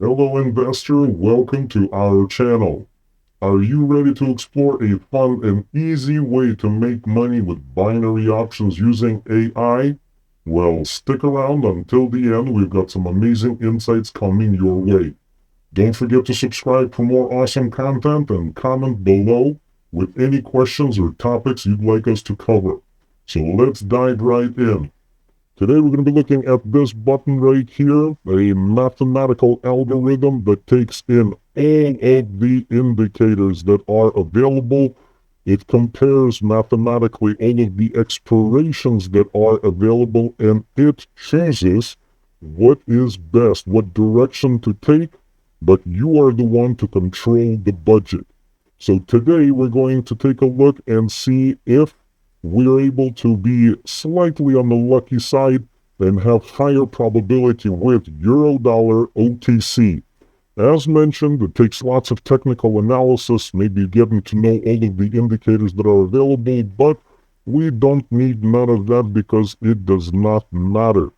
Hello investor, welcome to our channel. Are you ready to explore a fun and easy way to make money with binary options using AI? Well, stick around until the end, we've got some amazing insights coming your way. Don't forget to subscribe for more awesome content and comment below with any questions or topics you'd like us to cover. So let's dive right in. Today we're going to be looking at this button right here, a mathematical algorithm that takes in all of the indicators that are available. It compares mathematically all of the expirations that are available, and it chooses what is best, what direction to take, but you are the one to control the budget. So today we're going to take a look and see if we're able to be slightly on the lucky side and have higher probability with Euro-Dollar OTC. As mentioned, it takes lots of technical analysis, maybe getting to know all of the indicators that are available, but we don't need none of that because it does not matter.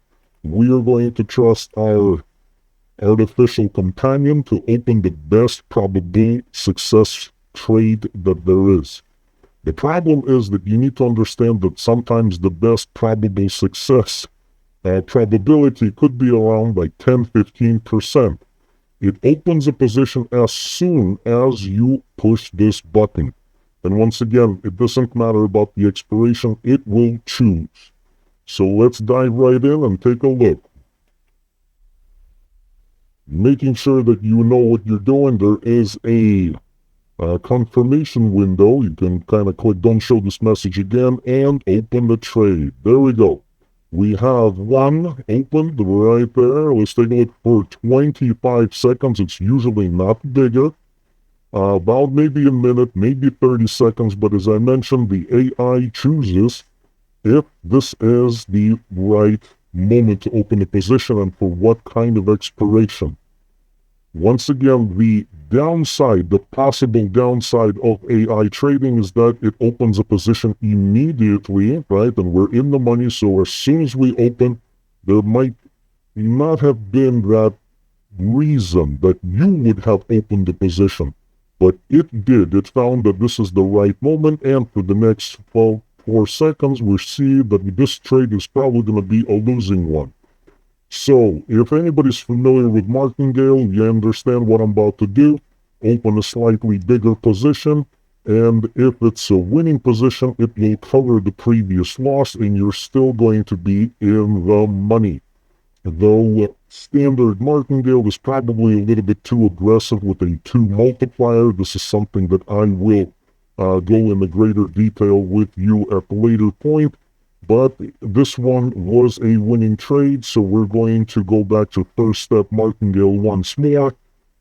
We are going to trust our artificial companion to open the best probable success trade that there is. The problem is that you need to understand that sometimes the best probable success probability could be around like 10-15%. It opens a position as soon as you push this button. And once again, it doesn't matter about the expiration, it will choose. So let's dive right in and take a look. Making sure that you know what you're doing, there is a confirmation window. You can kind of click don't show this message again and open the trade. There we go. We have one opened right there. Let's take a look for 25 seconds. It's usually not bigger. About maybe a minute, maybe 30 seconds. But as I mentioned, the AI chooses if this is the right moment to open the position and for what kind of expiration. Once again, the downside, the possible downside of AI trading is that it opens a position immediately, right? And we're in the money, so as soon as we open, there might not have been that reason that you would have opened the position. But it did. It found that this is the right moment, and for the next 4 seconds, we see that this trade is probably going to be a losing one. So, if anybody's familiar with Martingale, you understand what I'm about to do. Open a slightly bigger position, and if it's a winning position, it will cover the previous loss, and you're still going to be in the money. Though standard Martingale is probably a little bit too aggressive with a 2 multiplier, this is something that I will go into greater detail with you at a later point. But this one was a winning trade, so we're going to go back to first step Martingale once more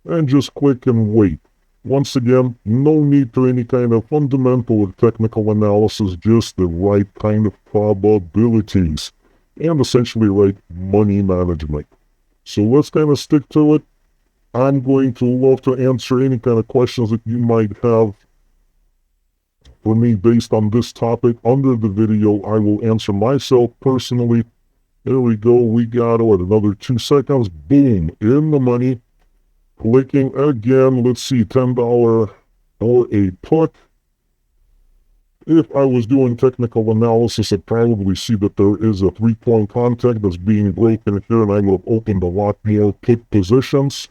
and just click and wait. Once again, no need for any kind of fundamental or technical analysis, just the right kind of probabilities and essentially right money management. So let's kind of stick to it. I'm going to love to answer any kind of questions that you might have for me based on this topic. Under the video, I will answer myself personally. There we go. We got another 2 seconds. Boom, in the money. Clicking again. Let's see, $10 or a put. If I was doing technical analysis, I'd probably see that there is a 3-point contact that's being broken here, and I would have opened a lot more put positions.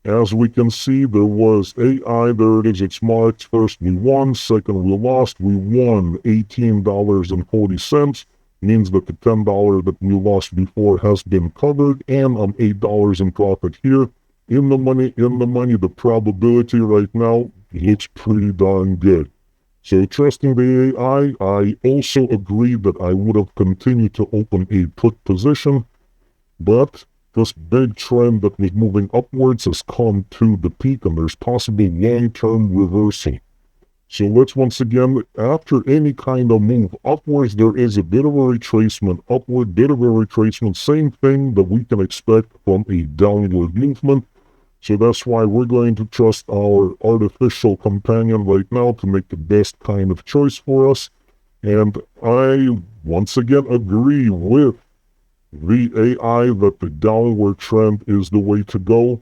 As we can see, there was AI. There it is. It's marked. First we won. Second we lost. We won $18.40. Means that the $10 that we lost before has been covered. And I'm $8 in profit here. In the money, in the money. The probability right now looks pretty darn good. So trusting the AI, I also agreed that I would have continued to open a put position. But this big trend that was moving upwards has come to the peak, and there's possible long-term reversal. So let's once again, after any kind of move upwards, there is a bit of a retracement upward, bit of a retracement, same thing that we can expect from a downward movement. So that's why we're going to trust our artificial companion right now to make the best kind of choice for us. And I once again agree with the AI that the downward trend is the way to go.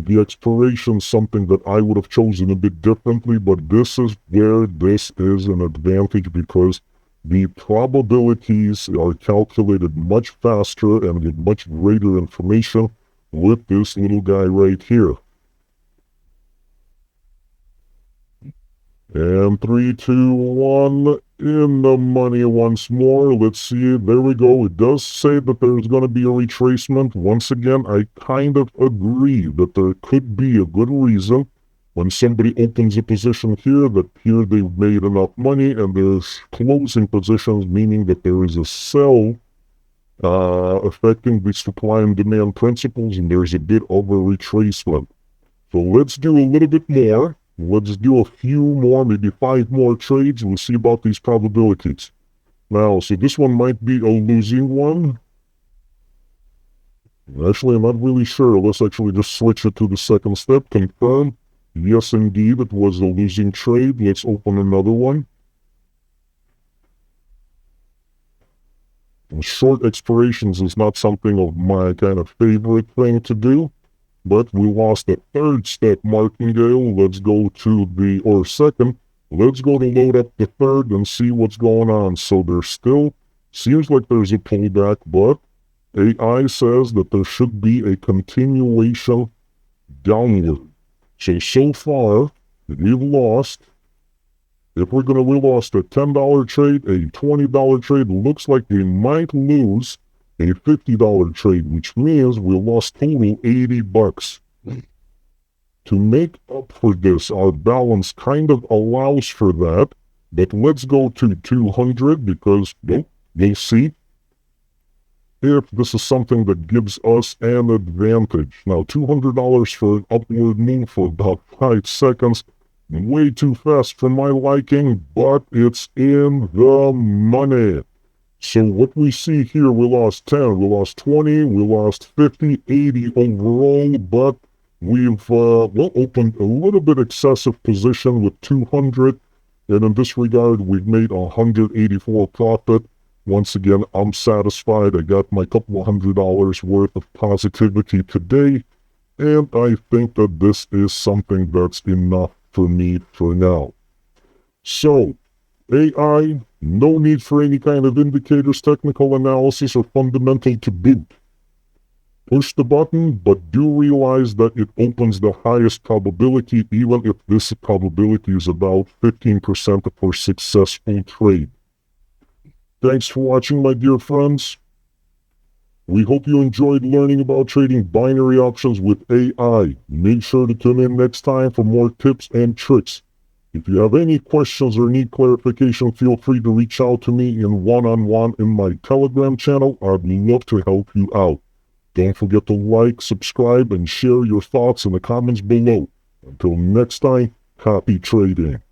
The expiration, something that I would have chosen a bit differently, but this is where this is an advantage because the probabilities are calculated much faster and with much greater information with this little guy right here. And 3, 2, 1, in the money once more. Let's see, there we go. It does say that there's going to be a retracement. Once again, I kind of agree that there could be a good reason when somebody opens a position here that here they've made enough money and there's closing positions, meaning that there is a sell affecting the supply and demand principles and there's a bit of a retracement. So let's do a little bit more. Let's do a few more, maybe 5 more trades, and we'll see about these probabilities. Now, so this one might be a losing one. Actually, I'm not really sure. Let's actually just switch it to the second step. Confirm. Yes, indeed, it was a losing trade. Let's open another one. Short expirations is not something of my kind of favorite thing to do. But we lost the third step, Martingale. Let's go to the, or second, let's go to load up the third and see what's going on. So there still seems like there's a pullback, but AI says that there should be a continuation downward. So far, we've lost, if we lost a $10 trade, a $20 trade, looks like we might lose a $50 trade, which means we lost total $80. To make up for this, our balance kind of allows for that, but let's go to 200 because, well, we'll see if this is something that gives us an advantage. Now, $200 for an upward move for about 5 seconds, way too fast for my liking, but it's in the money. So what we see here, we lost 10, we lost 20, we lost 50, 80 overall, but we've opened a little bit excessive position with 200, and in this regard, we've made 184 profit. Once again, I'm satisfied. I got my couple of $100 worth of positivity today, and I think that this is something that's enough for me for now. So, AI, no need for any kind of indicators, technical analysis, or fundamental to boot. Push the button, but do realize that it opens the highest probability, even if this probability is about 15% for successful trade. Thanks for watching, my dear friends. We hope you enjoyed learning about trading binary options with AI. Make sure to tune in next time for more tips and tricks. If you have any questions or need clarification, feel free to reach out to me in one-on-one in my Telegram channel. I'd love to help you out. Don't forget to like, subscribe, and share your thoughts in the comments below. Until next time, happy trading.